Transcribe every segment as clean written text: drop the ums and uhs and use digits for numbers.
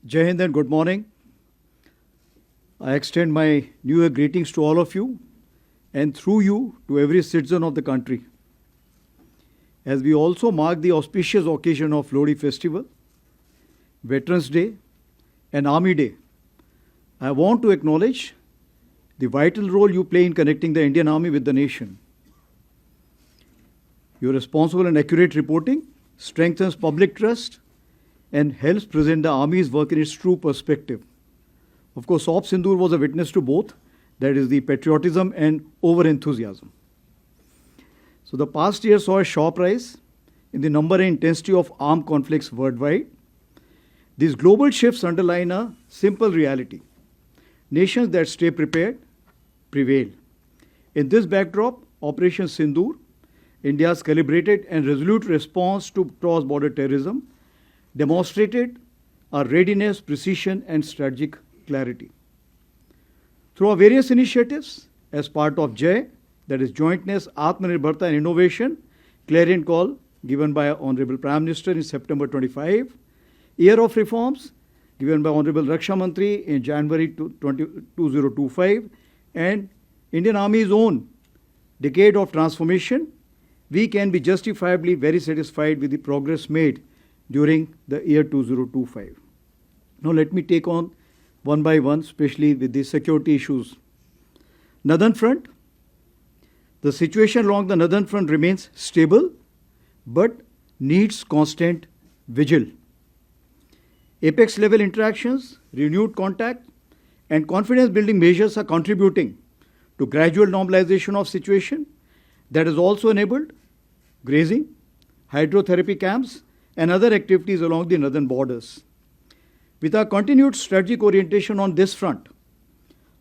Jai Hind and good morning. I extend my New Year greetings to all of you and through you to every citizen of the country. As we also mark the auspicious occasion of Lodi Festival, Veterans Day and Army Day, I want to acknowledge the vital role you play in connecting the Indian Army with the nation. Your responsible and accurate reporting strengthens public trust and helps present the Army's work in its true perspective. Of course, Op Sindoor was a witness to both, that is the patriotism and over-enthusiasm. So the past year saw a sharp rise in the number and intensity of armed conflicts worldwide. These global shifts underline a simple reality. Nations that stay prepared prevail. In this backdrop, Operation Sindoor, India's calibrated and resolute response to cross-border terrorism, demonstrated our readiness, precision, and strategic clarity. Through our various initiatives, as part of JAY, that is Jointness, Atmanirbharta and Innovation, clarion call given by Honorable Prime Minister in September 25, Year of Reforms, given by Honorable Raksha Mantri in January 2025, and Indian Army's own decade of transformation, we can be justifiably very satisfied with the progress made during the year 2025. Now let me take on one by one, especially with the security issues. Northern Front. The situation along the Northern Front remains stable, but needs constant vigil. Apex level interactions, renewed contact, and confidence building measures are contributing to gradual normalization of situation that has also enabled grazing, hydrotherapy camps, and other activities along the northern borders. With our continued strategic orientation on this front,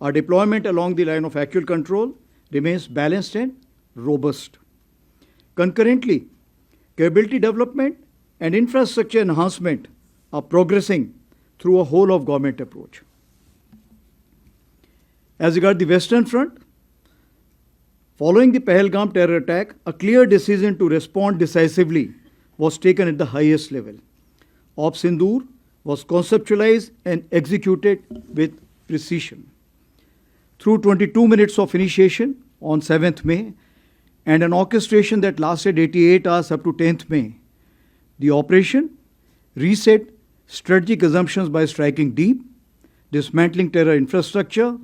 our deployment along the line of actual control remains balanced and robust. Concurrently, capability development and infrastructure enhancement are progressing through a whole of government approach. As regards the Western Front, following the Pahalgam terror attack, a clear decision to respond decisively was taken at the highest level. Op Sindoor was conceptualized and executed with precision. Through 22 minutes of initiation on 7th May and an orchestration that lasted 88 hours up to 10th May, the operation reset strategic assumptions by striking deep, dismantling terror infrastructure,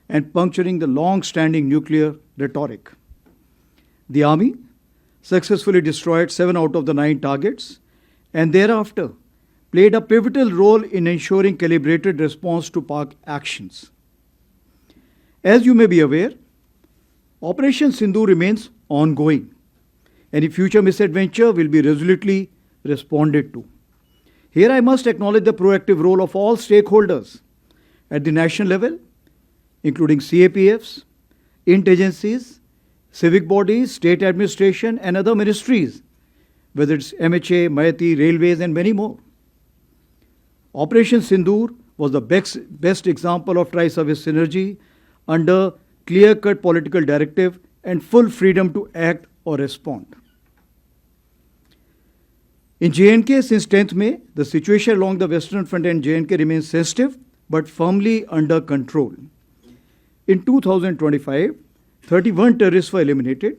and puncturing the long-standing nuclear rhetoric. The Army successfully destroyed 7 out of the 9 targets and thereafter played a pivotal role in ensuring calibrated response to PAK actions. As you may be aware, Operation Sindoor remains ongoing. Any future misadventure will be resolutely responded to. Here I must acknowledge the proactive role of all stakeholders at the national level, including CAPFs, int agencies, civic bodies, state administration, and other ministries, whether it's MHA, Maiti, Railways, and many more. Operation Sindoor was the best example of tri-service synergy under clear-cut political directive and full freedom to act or respond. In J&K, since 10th May, the situation along the Western Front and J&K remains sensitive but firmly under control. In 2025, 31 terrorists were eliminated,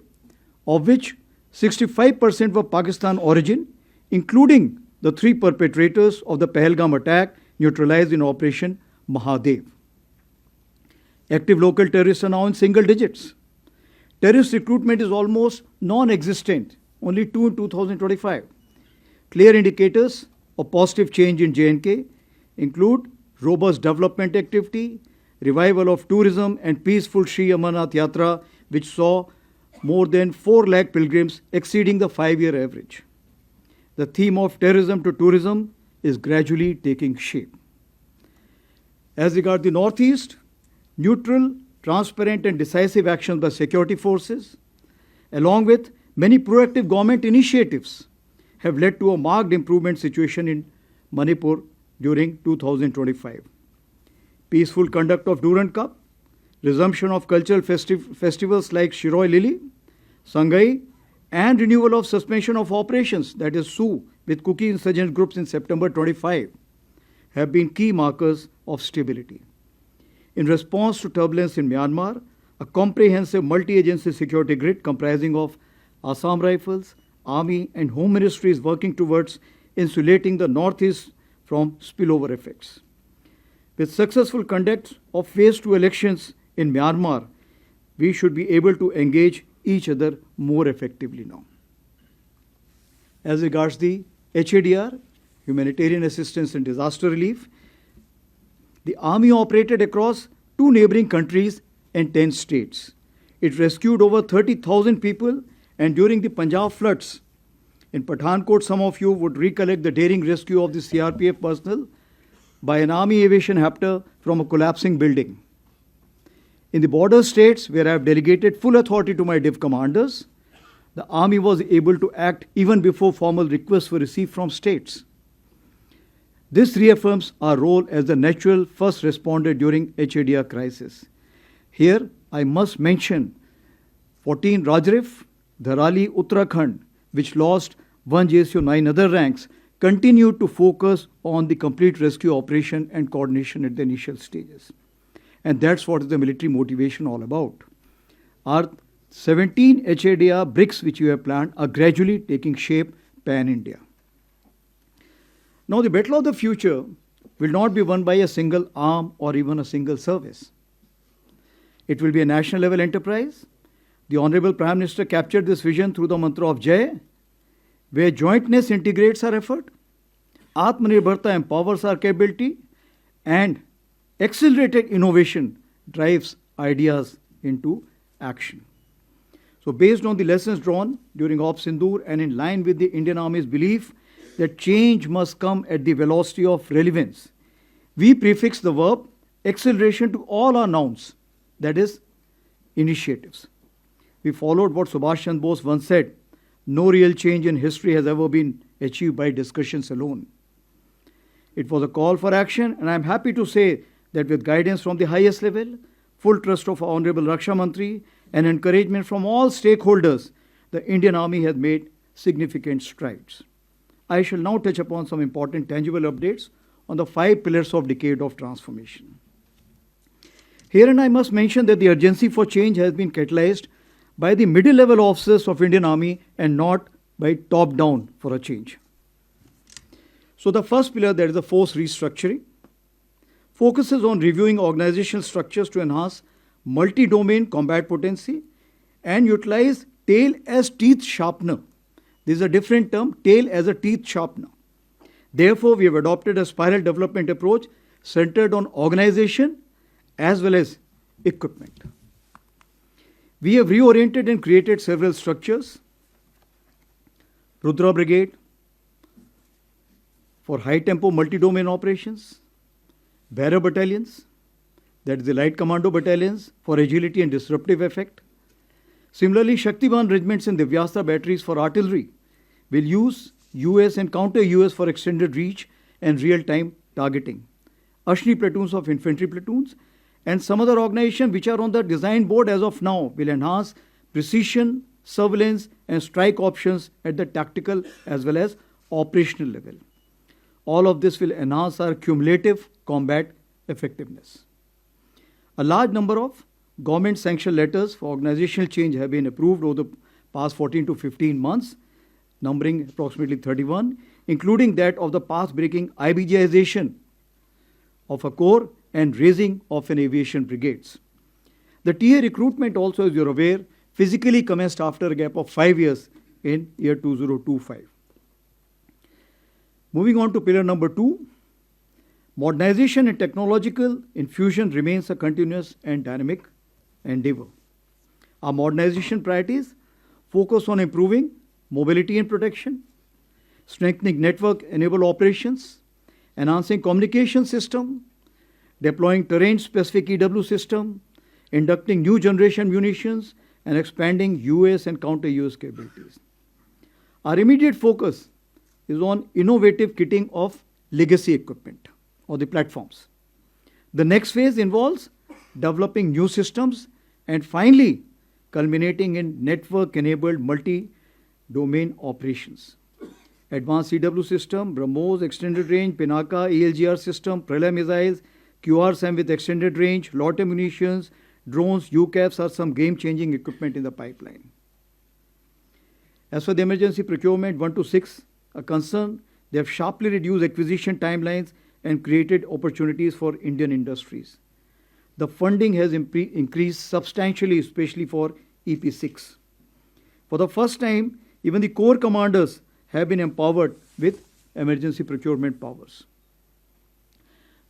of which 65% were Pakistan origin, including the 3 perpetrators of the Pahalgam attack neutralized in Operation Mahadev. Active local terrorists are now in single digits. Terrorist recruitment is almost non-existent, only 2 in 2025. Clear indicators of positive change in J&K include robust development activity, revival of tourism, and peaceful Sri Amarnath Yatra, which saw more than 4 lakh pilgrims, exceeding the 5-year average. The theme of terrorism to tourism is gradually taking shape. As regards the Northeast, neutral, transparent, and decisive actions by security forces, along with many proactive government initiatives, have led to a marked improvement situation in Manipur during 2025. Peaceful conduct of Durand Cup, resumption of cultural festivals like Shiroi Lili, Sangai, and renewal of suspension of operations, that is SU, with Kuki insurgent groups in September 25, have been key markers of stability. In response to turbulence in Myanmar, a comprehensive multi-agency security grid comprising of Assam Rifles, Army and Home Ministry is working towards insulating the Northeast from spillover effects. With successful conduct of phase 2 elections in Myanmar, we should be able to engage each other more effectively now. As regards the HADR, Humanitarian Assistance and Disaster Relief, the Army operated across 2 neighboring countries and 10 states. It rescued over 30,000 people, and during the Punjab floods in Pathankot, some of you would recollect the daring rescue of the CRPF personnel by an Army aviation helicopter from a collapsing building. In the border states, where I have delegated full authority to my Div commanders, the Army was able to act even before formal requests were received from states. This reaffirms our role as the natural first responder during HADR crisis. Here, I must mention 14 Rajrif, Dharali, Uttarakhand, which lost 1 JSU 9 other ranks, continued to focus on the complete rescue operation and coordination at the initial stages. And that's what is the military motivation all about. Our 17 HADR bricks which we have planned are gradually taking shape pan-India. Now, the battle of the future will not be won by a single arm or even a single service. It will be a national level enterprise. The Honorable Prime Minister captured this vision through the mantra of Jai, where jointness integrates our effort, Atmanirbharta empowers our capability, and accelerated innovation drives ideas into action. So based on the lessons drawn during Op Sindoor and in line with the Indian Army's belief that change must come at the velocity of relevance, we prefix the verb acceleration to all our nouns, that is, initiatives. We followed what Subhash Chandra Bose once said, no real change in history has ever been achieved by discussions alone. It was a call for action, and I am happy to say that with guidance from the highest level, full trust of our Honorable Raksha Mantri, and encouragement from all stakeholders, the Indian Army has made significant strides. I shall now touch upon some important tangible updates on the 5 pillars of decade of transformation. Herein I must mention that the urgency for change has been catalyzed by the middle level officers of Indian Army and not by top down for a change. So the first pillar, that is the force restructuring, focuses on reviewing organizational structures to enhance multi-domain combat potency and utilize tail as teeth sharpener. This is a different term, tail as a teeth sharpener. Therefore, we have adopted a spiral development approach centered on organization as well as equipment. We have reoriented and created several structures. Rudra Brigade for high-tempo multi-domain operations, Bearer battalions, that is the light commando battalions for agility and disruptive effect. Similarly, Shaktiban regiments and Divyastra batteries for artillery will use US and counter-US for extended reach and real-time targeting. Ashni platoons of infantry platoons and some other organizations which are on the design board as of now will enhance precision, surveillance and strike options at the tactical as well as operational level. All of this will enhance our cumulative combat effectiveness. A large number of government sanctioned letters for organizational change have been approved over the past 14 to 15 months, numbering approximately 31, including that of the path-breaking IBGization of a corps and raising of an aviation brigades. The TA recruitment also, as you are aware, physically commenced after a gap of 5 years in year 2025. Moving on to pillar number 2, modernization and technological infusion remains a continuous and dynamic endeavor. Our modernization priorities focus on improving mobility and protection, strengthening network-enabled operations, enhancing communication system, deploying terrain-specific EW system, inducting new generation munitions, and expanding US and counter-US capabilities. Our immediate focus is on innovative kitting of legacy equipment or the platforms. The next phase involves developing new systems and finally culminating in network-enabled multi-domain operations. advanced CW system, BrahMos extended range, Pinaka ALGR system, Pralay missiles, QRSAM with extended range, Lotte munitions, drones, UCAVs are some game-changing equipment in the pipeline. As for the emergency procurement 1 to 6 are concerned, they have sharply reduced acquisition timelines and created opportunities for Indian industries. The funding has increased substantially, especially for EP6. For the first time, even the corps commanders have been empowered with emergency procurement powers.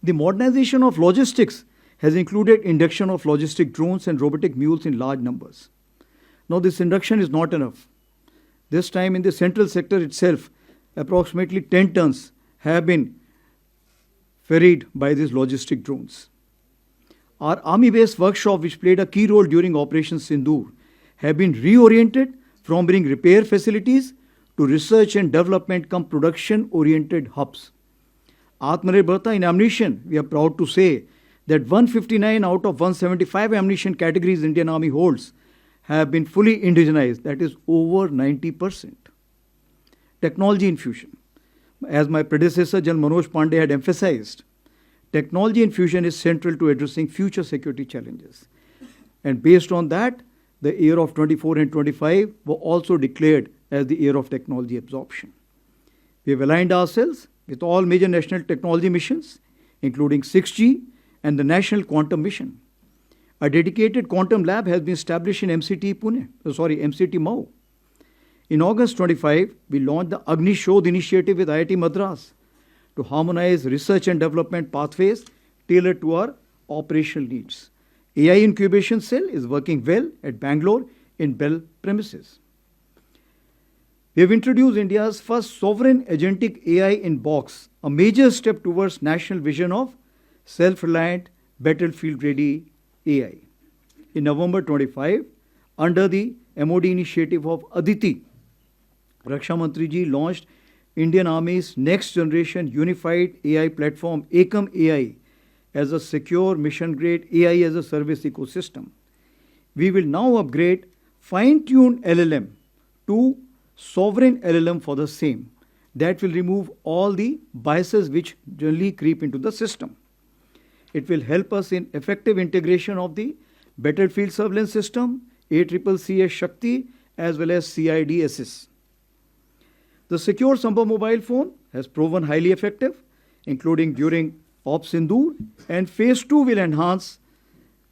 The modernization of logistics has included induction of logistic drones and robotic mules in large numbers. Now, this induction is not enough. This time in the central sector itself, approximately 10 tons have been ferried by these logistic drones. Our army-based workshop, which played a key role during Operation Sindoor, have been reoriented from being repair facilities to research and development come production-oriented hubs. Atmanirbharta in ammunition, we are proud to say that 159 out of 175 ammunition categories Indian Army holds have been fully indigenized, that is over 90%. Technology infusion. As my predecessor, General Manoj Pandey, had emphasized, technology infusion is central to addressing future security challenges. And based on that, the year of 24 and 25 were also declared as the year of technology absorption. We have aligned ourselves with all major national technology missions, including 6G and the National Quantum Mission. A dedicated quantum lab has been established in MCT Mau. In August 25, we launched the Agni Shodh initiative with IIT Madras to harmonize research and development pathways tailored to our operational needs. AI incubation cell is working well at Bangalore in Bell premises. We have introduced India's first sovereign agentic AI in box, a major step towards national vision of self-reliant, battlefield-ready AI. In November 25, under the MOD initiative of Aditi, Raksha Mantri ji launched Indian Army's next generation unified AI platform, Ekam AI, as a secure mission-grade AI as a service ecosystem. We will now upgrade fine-tuned LLM to sovereign LLM for the same. That will remove all the biases which generally creep into the system. It will help us in effective integration of the battlefield surveillance system, ACCCS Shakti, as well as CIDSS. The secure Sambhav mobile phone has proven highly effective, including during Op Sindoor, and Phase 2 will enhance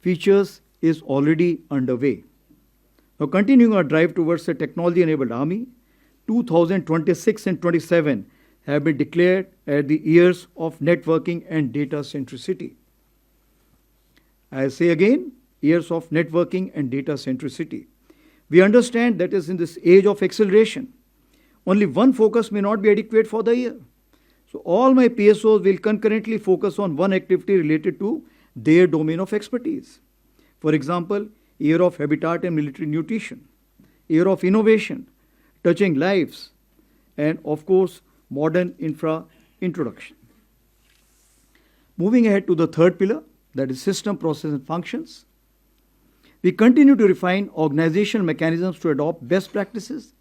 features is already underway. Now, continuing our drive towards a technology-enabled army, 2026 and 27 have been declared as the years of networking and data centricity. I say again, years of networking and data centricity. We understand that is in this age of acceleration, only one focus may not be adequate for the year. So all my PSOs will concurrently focus on one activity related to their domain of expertise. For example, year of habitat and military nutrition, year of innovation, touching lives, and of course, modern infra introduction. Moving ahead to the third pillar, that is system, process, and functions. We continue to refine organizational mechanisms to adopt best practices,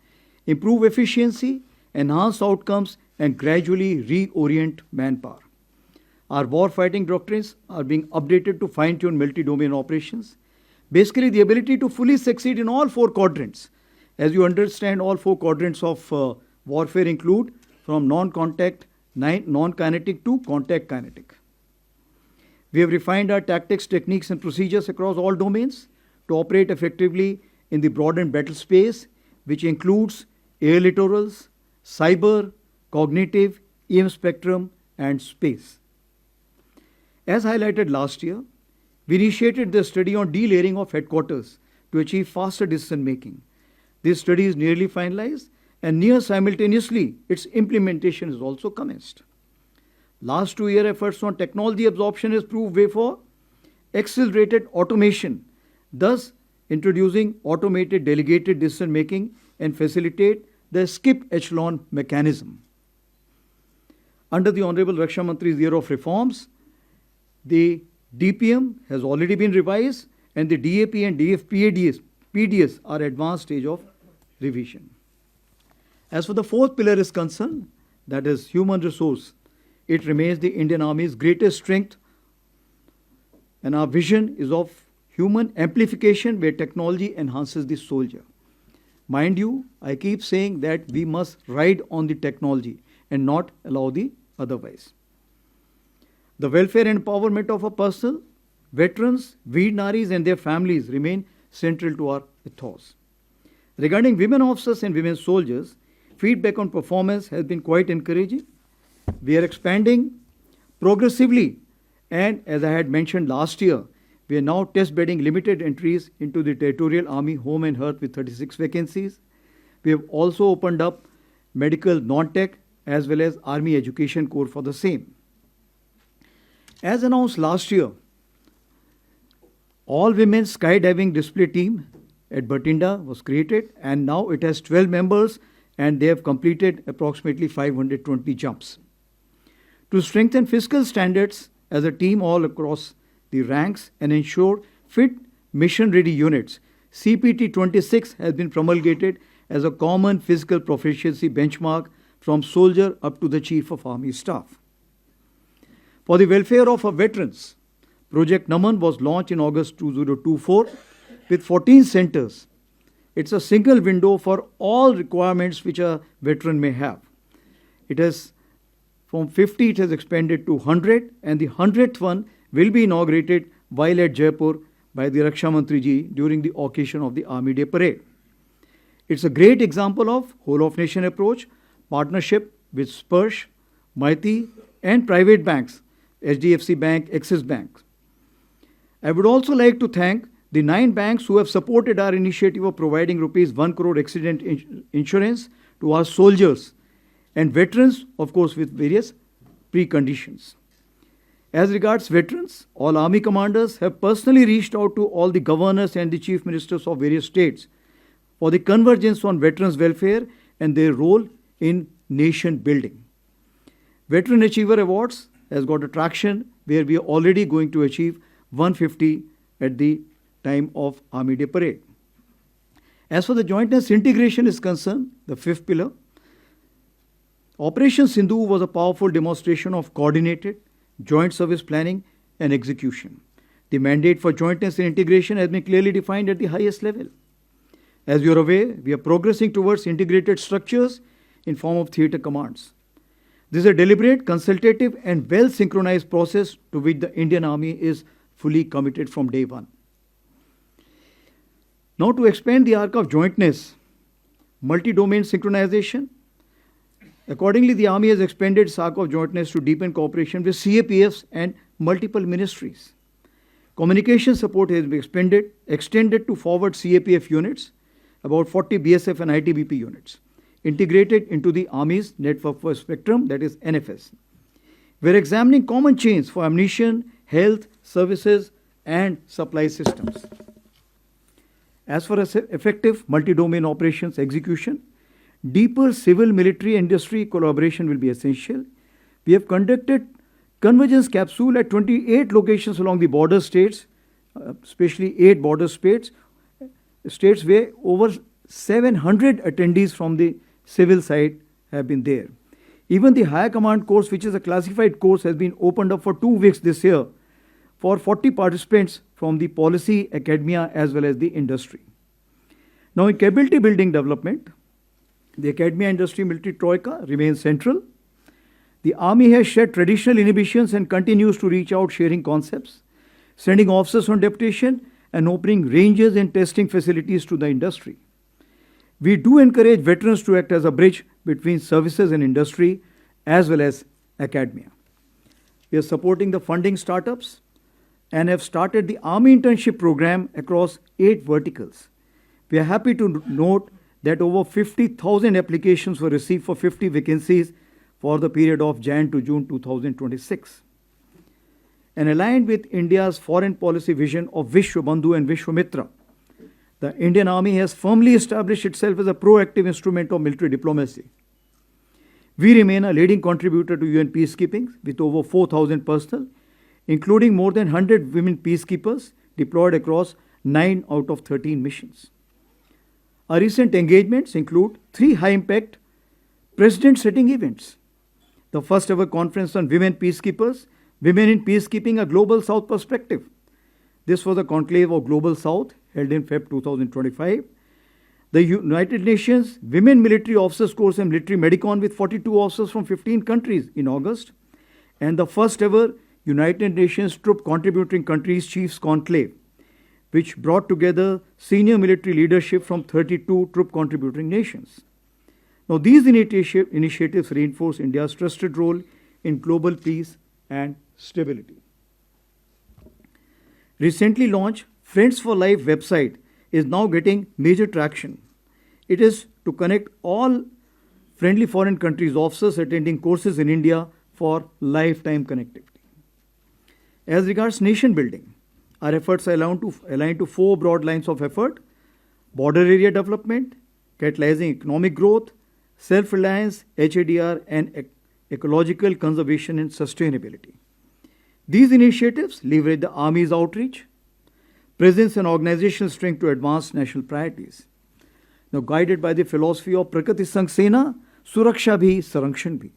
improve efficiency, enhance outcomes, and gradually reorient manpower. Our war-fighting doctrines are being updated to fine-tune multi-domain operations. Basically, the ability to fully succeed in all four quadrants. As you understand, all four quadrants of warfare include from non-contact, non-kinetic to contact kinetic. We have refined our tactics, techniques, and procedures across all domains to operate effectively in the broadened battle space, which includes air littorals, cyber, cognitive, EM spectrum, and space. As highlighted last year, we initiated the study on delayering of headquarters to achieve faster decision making. This study is nearly finalized, and near simultaneously, its implementation is also commenced. Last 2 year efforts on technology absorption has proved way for accelerated automation, thus introducing automated delegated decision making and facilitate the skip echelon mechanism. Under the Honorable Raksha Mantri's year of reforms, the DPM has already been revised and the DAP and PDS are advanced stage of revision. As for the fourth pillar is concerned, that is human resource, it remains the Indian Army's greatest strength, and our vision is of human amplification where technology enhances the soldier. Mind you, I keep saying that we must ride on the technology and not allow the otherwise. The welfare and empowerment of our personnel, veterans, Veer Naris and their families remain central to our ethos. Regarding women officers and women soldiers, feedback on performance has been quite encouraging. We are expanding progressively, and as I had mentioned last year, we are now test bedding limited entries into the Territorial Army Home and Hearth with 36 vacancies. We have also opened up medical non-tech as well as Army Education Corps for the same. As announced last year, all women skydiving display team at Batinda was created, and now it has 12 members and they have completed approximately 520 jumps. To strengthen fiscal standards as a team all across the ranks and ensure fit mission-ready units, CPT 26 has been promulgated as a common physical proficiency benchmark from soldier up to the Chief of Army Staff. For the welfare of our veterans, Project Naman was launched in August 2024 with 14 centers. It's a single window for all requirements which a veteran may have. It has from 50 it has expanded to 100, and the 100th one will be inaugurated while at Jaipur by the Raksha Mantri ji during the occasion of the Army Day Parade. It's a great example of whole of nation approach, partnership with Sparsh, Maiti and private banks, HDFC Bank, Axis Bank. I would also like to thank the 9 banks who have supported our initiative of providing rupees 1 crore accident insurance to our soldiers and veterans, of course, with various preconditions. As regards veterans, all army commanders have personally reached out to all the governors and the chief ministers of various states for the convergence on veterans' welfare and their role in nation building. Veteran Achiever Awards has got a traction where we are already going to achieve 150 at the time of Army Day Parade. As for the jointness integration is concerned, the fifth pillar, Operation Sindoor was a powerful demonstration of coordinated joint service planning and execution. The mandate for jointness and integration has been clearly defined at the highest level. As you are aware, we are progressing towards integrated structures in form of theatre commands. This is a deliberate, consultative and well-synchronized process to which the Indian Army is fully committed from day one. Now to expand the arc of jointness, multi-domain synchronization, accordingly the Army has expanded its arc of jointness to deepen cooperation with CAPFs and multiple ministries. Communication support has been extended to forward CAPF units, about 40 BSF and ITBP units, integrated into the Army's Network for Spectrum, that is NFS. We are examining common chains for ammunition, health, services and supply systems. As for effective multi-domain operations execution, deeper civil-military industry collaboration will be essential. We have conducted convergence capsule at 28 locations along the border states, especially 8 border states where over 700 attendees from the civil side have been there. Even the Higher Command course, which is a classified course, has been opened up for 2 weeks this year for 40 participants from the policy, academia as well as the industry. Now in capability building development, the academia industry military troika remains central. The Army has shed traditional inhibitions and continues to reach out sharing concepts, sending officers on deputation and opening ranges and testing facilities to the industry. We do encourage veterans to act as a bridge between services and industry as well as academia. We are supporting the funding startups and have started the Army internship program across 8 verticals. We are happy to note that over 50,000 applications were received for 50 vacancies for the period of Jan to June 2026. And aligned with India's foreign policy vision of Vishwabandhu and Vishwamitra, the Indian Army has firmly established itself as a proactive instrument of military diplomacy. We remain a leading contributor to UN peacekeeping with over 4,000 personnel, including more than 100 women peacekeepers deployed across 9 out of 13 missions. Our recent engagements include 3 high-impact precedent-setting events. The first ever conference on women peacekeepers, Women in Peacekeeping, a Global South Perspective. This was a conclave of Global South held in Feb 2025. The United Nations Women Military Officers Course and Military Medicon with 42 officers from 15 countries in August. And the first ever United Nations Troop Contributing Countries Chiefs Conclave, which brought together senior military leadership from 32 troop contributing nations. Now, these initiatives reinforce India's trusted role in global peace and stability. Recently launched Friends for Life website is now getting major traction. It is to connect all friendly foreign countries' officers attending courses in India for lifetime connectivity. As regards nation building, our efforts are aligned to 4 broad lines of effort: border area development, catalyzing economic growth, self-reliance, HADR, and ecological conservation and sustainability. These initiatives leverage the Army's outreach, presence and organizational strength to advance national priorities. Now, guided by the philosophy of Prakriti Sang Sena, Suraksha Bhi, Sarakshan Bhi,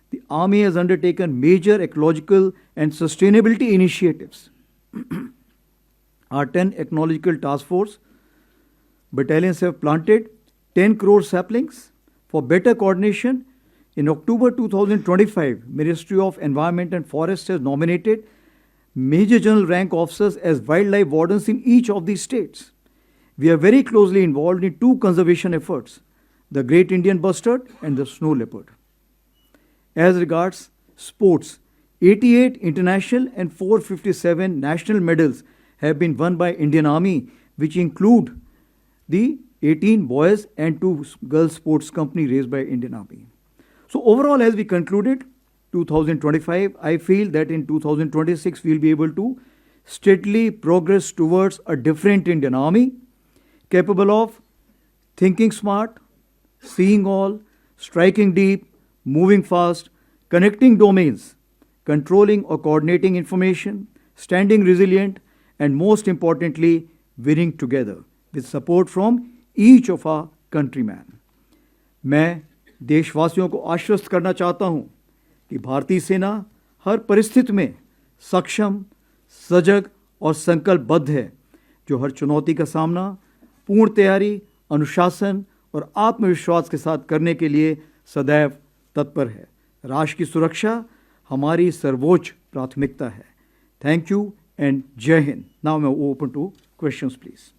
the Army has undertaken major ecological and sustainability initiatives. Our 10 ecological task force battalions have planted 10 crore saplings. For better coordination, in October 2025, Ministry of Environment and Forests has nominated Major General rank officers as wildlife wardens in each of these states. We are very closely involved in 2 conservation efforts, the Great Indian Bustard and the Snow Leopard. As regards sports, 88 international and 457 national medals have been won by Indian Army, which include the 18 boys and 2 girls sports company raised by Indian Army. So overall, as we concluded 2025, I feel that in 2026 we'll be able to steadily progress towards a different Indian Army, capable of thinking smart, seeing all, striking deep, moving fast, connecting domains, controlling or coordinating information, standing resilient, and most importantly, winning together with support from each of our countrymen. मैं देशवासियों को आश्वस्त करना चाहता हूं कि भारतीय सेना हर परिस्थिति में सक्षम, सजग और संकल्पबद्ध है, जो हर चुनौती का सामना पूर्ण तैयारी, अनुशासन और आत्मविश्वास के साथ करने के लिए सदैव तत्पर है. राष्ट्र की सुरक्षा हमारी सर्वोच्च प्राथमिकता है. Thank you and Jai Hind. Now I'm open to questions, please.